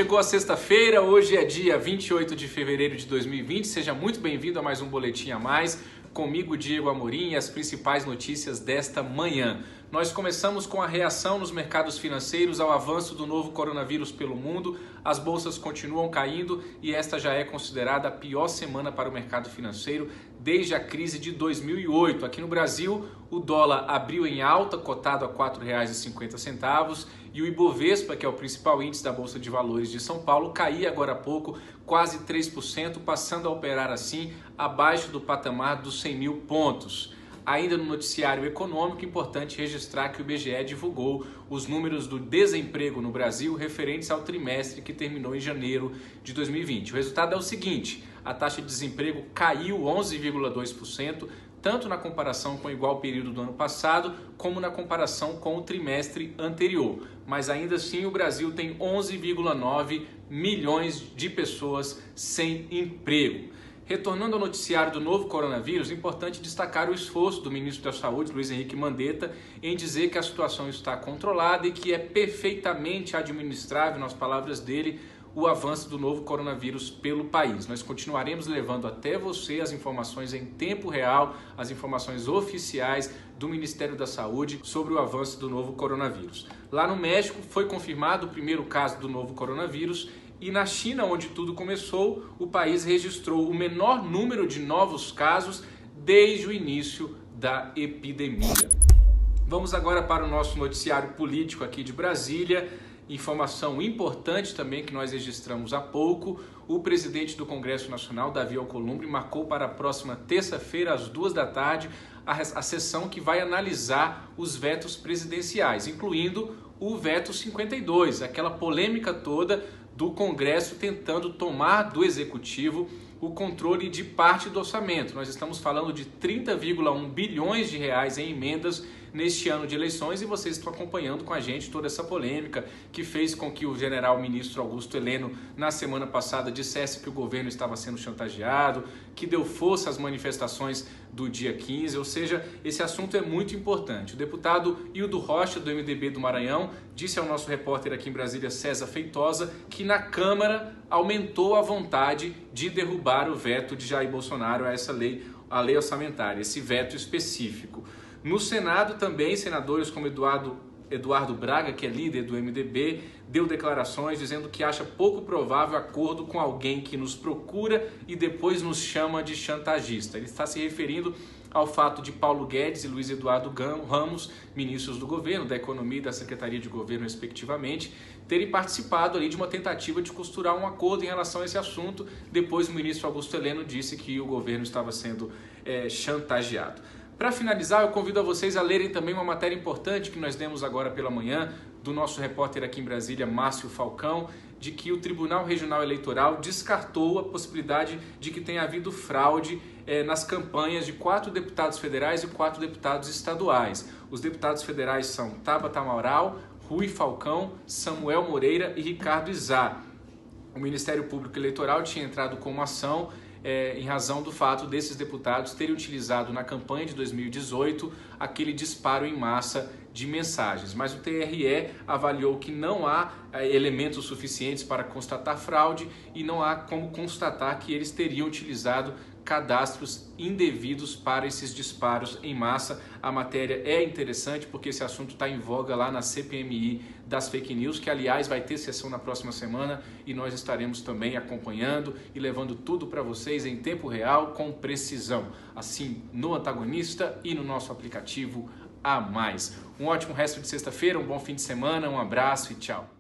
chegou a sexta-feira, hoje é dia 28 de fevereiro de 2020, seja muito bem-vindo a mais um Boletim a Mais, comigo Diego Amorim e as principais notícias desta manhã. Nós começamos com a reação nos mercados financeiros ao avanço do novo coronavírus pelo mundo, as bolsas continuam caindo e esta já é considerada a pior semana para o mercado financeiro desde a crise de 2008. Aqui no Brasil, o dólar abriu em alta, cotado a R$ 4,50, e o Ibovespa, que é o principal índice da Bolsa de Valores de São Paulo, caía agora há pouco quase 3%, passando a operar assim abaixo do patamar dos 100 mil pontos. Ainda no noticiário econômico, importante registrar que o IBGE divulgou os números do desemprego no Brasil referentes ao trimestre que terminou em janeiro de 2020. O resultado é o seguinte: a taxa de desemprego caiu 11,2%, tanto na comparação com o igual período do ano passado, como na comparação com o trimestre anterior. Mas ainda assim o Brasil tem 11,9 milhões de pessoas sem emprego. Retornando ao noticiário do novo coronavírus, é importante destacar o esforço do ministro da Saúde, Luiz Henrique Mandetta, em dizer que a situação está controlada e que é perfeitamente administrável, nas palavras dele, o avanço do novo coronavírus pelo país. Nós continuaremos levando até você as informações em tempo real, as informações oficiais do Ministério da Saúde sobre o avanço do novo coronavírus. Lá no México foi confirmado o primeiro caso do novo coronavírus e na China, onde tudo começou, o país registrou o menor número de novos casos desde o início da epidemia. Vamos agora para o nosso noticiário político aqui de Brasília. Informação importante também que nós registramos há pouco: o presidente do Congresso Nacional, Davi Alcolumbre, marcou para a próxima terça-feira, às 14h, a sessão que vai analisar os vetos presidenciais, incluindo o veto 52, aquela polêmica toda do Congresso tentando tomar do Executivo o controle de parte do orçamento. Nós estamos falando de 30,1 bilhões de reais em emendas neste ano de eleições e vocês estão acompanhando com a gente toda essa polêmica que fez com que o general ministro Augusto Heleno, na semana passada, dissesse que o governo estava sendo chantageado, que deu força às manifestações do dia 15, ou seja, esse assunto é muito importante. O deputado Hildo Rocha, do MDB do Maranhão, disse ao nosso repórter aqui em Brasília, César Feitosa, que na Câmara aumentou a vontade de derrubar o veto de Jair Bolsonaro a essa lei, a lei orçamentária, esse veto específico. No Senado também, senadores como Eduardo Braga, que é líder do MDB, deu declarações dizendo que acha pouco provável acordo com alguém que nos procura e depois nos chama de chantagista. Ele está se referindo ao fato de Paulo Guedes e Luiz Eduardo Ramos, ministros do governo, da Economia e da Secretaria de Governo, respectivamente, terem participado ali de uma tentativa de costurar um acordo em relação a esse assunto. Depois o ministro Augusto Heleno disse que o governo estava sendo chantageado. Para finalizar, eu convido a vocês a lerem também uma matéria importante que nós demos agora pela manhã, do nosso repórter aqui em Brasília, Márcio Falcão, de que o Tribunal Regional Eleitoral descartou a possibilidade de que tenha havido fraude nas campanhas de 4 deputados federais e 4 deputados estaduais. Os deputados federais são Tabata Amaral, Rui Falcão, Samuel Moreira e Ricardo Izá. O Ministério Público Eleitoral tinha entrado com uma ação em razão do fato desses deputados terem utilizado na campanha de 2018 aquele disparo em massa de mensagens. Mas o TRE avaliou que não há elementos suficientes para constatar fraude e não há como constatar que eles teriam utilizado cadastros indevidos para esses disparos em massa. A matéria é interessante porque esse assunto está em voga lá na CPMI das fake news, que aliás vai ter sessão na próxima semana e nós estaremos também acompanhando e levando tudo para vocês em tempo real, com precisão, assim no Antagonista e no nosso aplicativo A Mais. Um ótimo resto de sexta-feira, um bom fim de semana, um abraço e tchau.